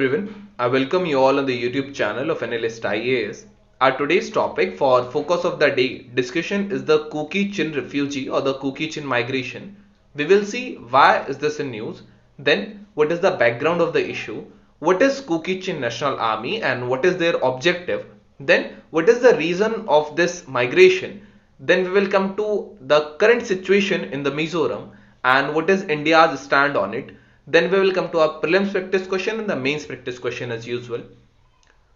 everyone, I welcome you all on the YouTube channel of Analyst IAS. Our today's topic for focus of the day discussion is the Kuki-Chin refugee or the Kuki-Chin migration. We will see why is this in news, then what is the background of the issue, what is Kuki-Chin National Army and what is their objective, then what is the reason of this migration, then we will come to the current situation in the Mizoram and what is India's stand on it. Then we will come to our prelims practice question and the mains practice question as usual.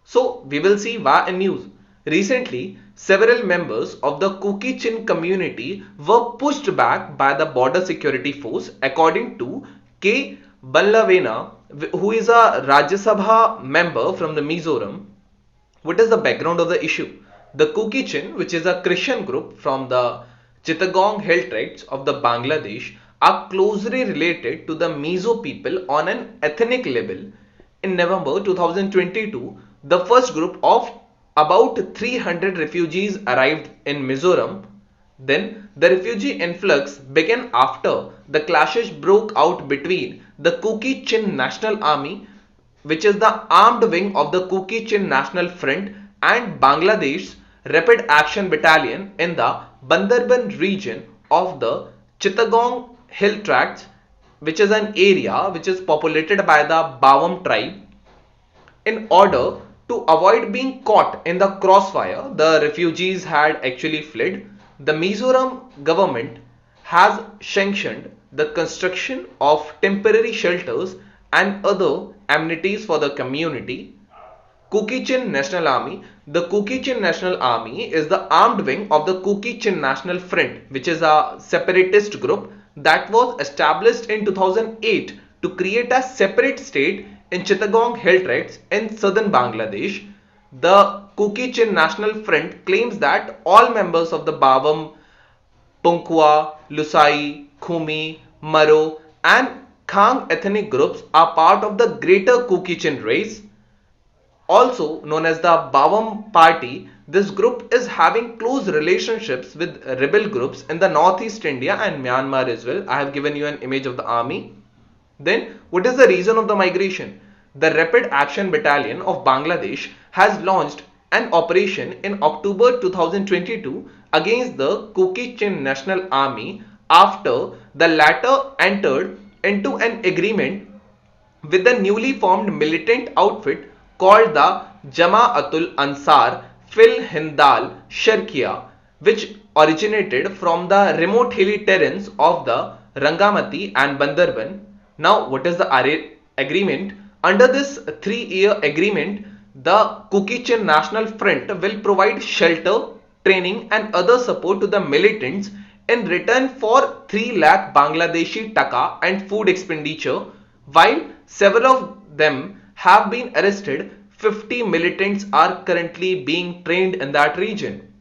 So we will see why in news. Recently, several members of the Kuki-Chin community were pushed back by the border security force, according to K. Ballavena, who is a Rajya Sabha member from the Mizoram. What is the background of the issue? The Kuki-Chin, which is a Christian group from the Chittagong Hill Tracts of the Bangladesh, are closely related to the Mizo people on an ethnic level. In November 2022, the first group of about 300 refugees arrived in Mizoram. Then the refugee influx began after the clashes broke out between the Kuki-Chin National Army, which is the armed wing of the Kuki-Chin National Front, and Bangladesh's Rapid Action Battalion in the Bandarban region of the Chittagong Hill Tracts, which is an area which is populated by the Bawam tribe. In order to avoid being caught in the crossfire, the refugees had actually fled. The Mizoram government has sanctioned the construction of temporary shelters and other amenities for the community. Kuki-Chin National Army. The Kuki-Chin National Army is the armed wing of the Kuki-Chin National Front, which is a separatist group that was established in 2008 to create a separate state in Chittagong Hill Tracts in southern Bangladesh. The Kuki-Chin National Front claims that all members of the Bawam, Punkwa, Lusai, Khumi, Maro and Khang ethnic groups are part of the greater Kuki-Chin race. Also known as the Bawam Party, this group is having close relationships with rebel groups in the northeast India and Myanmar as well. I have given you an image of the army. Then, what is the reason of the migration? The Rapid Action Battalion of Bangladesh has launched an operation in October 2022 against the Kuki-Chin National Army after the latter entered into an agreement with the newly formed militant outfit called the Jamaatul Ansar Fil Hindal Sharkia, which originated from the remote hilly terrains of the Rangamati and Bandarban. Now, what is the agreement? Under this 3-year agreement, the Kuki-Chin National Front will provide shelter, training and other support to the militants in return for 3 lakh Bangladeshi taka and food expenditure. While several of them have been arrested, 50 militants are currently being trained in that region.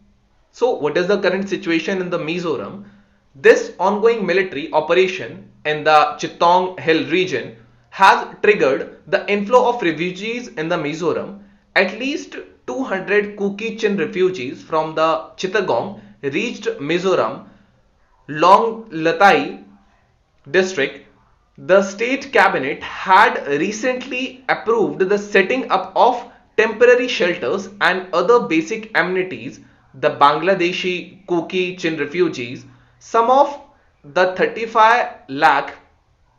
So what is the current situation in the Mizoram? This ongoing military operation in the Chittagong Hill region has triggered the inflow of refugees in the Mizoram. At least 200 Kuki-Chin refugees from the Chittagong reached Mizoram Longlatai district. The state cabinet had recently approved the setting up of temporary shelters and other basic amenities. The Bangladeshi Kuki-Chin refugees, some of the 35 lakh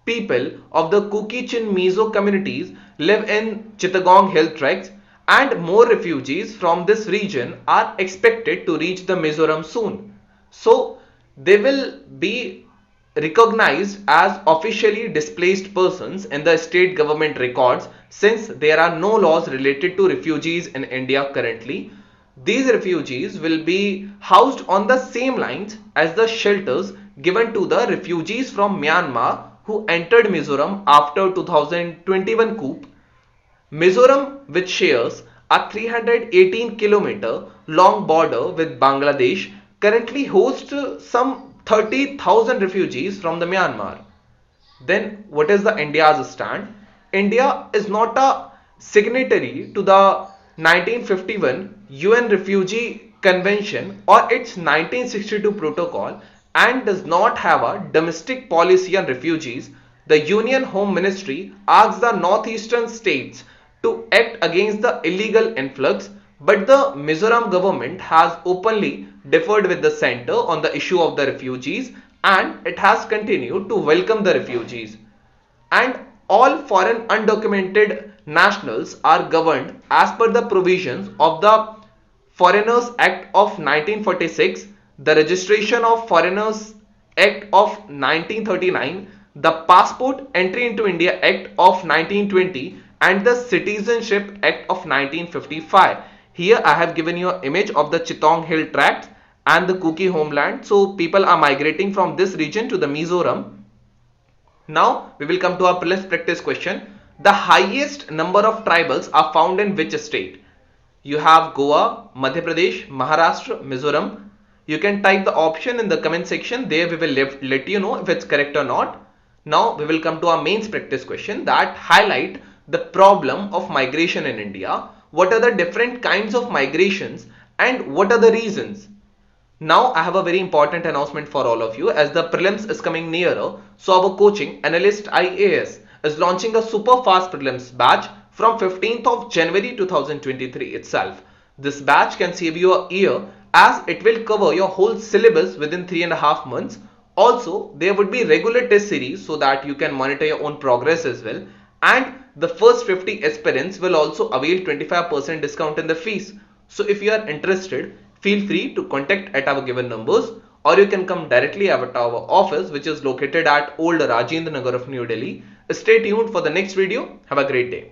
people of the Kuki-Chin Mizo communities live in Chittagong Hill Tracts, and more refugees from this region are expected to reach the Mizoram soon. So they will be recognized as officially displaced persons in the state government records, since there are no laws related to refugees in India currently. These refugees will be housed on the same lines as the shelters given to the refugees from Myanmar who entered Mizoram after 2021 coup. Mizoram, which shares a 318-kilometer long border with Bangladesh, currently hosts some 30,000 refugees from the Myanmar. Then what is the India's stand? India is not a signatory to the 1951 UN Refugee Convention or its 1962 protocol and does not have a domestic policy on refugees. The Union Home Ministry asks the northeastern states to act against the illegal influx, but the Mizoram government has openly differed with the center on the issue of the refugees, and it has continued to welcome the refugees. And all foreign undocumented nationals are governed as per the provisions of the Foreigners Act of 1946, the Registration of Foreigners Act of 1939, the Passport Entry into India Act of 1920, and the Citizenship Act of 1955. Here I have given you an image of the Chittagong Hill Tract and the Kuki homeland. So people are migrating from this region to the Mizoram. Now we will come to our practice question. The highest number of tribals are found in which state? You have Goa, Madhya Pradesh, Maharashtra, Mizoram. You can type the option in the comment section. There we will let you know if it's correct or not. Now we will come to our mains practice question that highlight the problem of migration in India. What are the different kinds of migrations and what are the reasons? Now I have a very important announcement for all of you as the prelims is coming nearer. So our coaching Analyst IAS is launching a super fast prelims batch from 15th of January 2023 itself. This batch can save you a year as it will cover your whole syllabus within 3.5 months. Also, there would be regular test series so that you can monitor your own progress as well. And the first 50 aspirants will also avail 25% discount in the fees. So if you are interested, feel free to contact at our given numbers, or you can come directly at our office which is located at Old Rajinder Nagar of New Delhi. Stay tuned for the next video. Have a great day.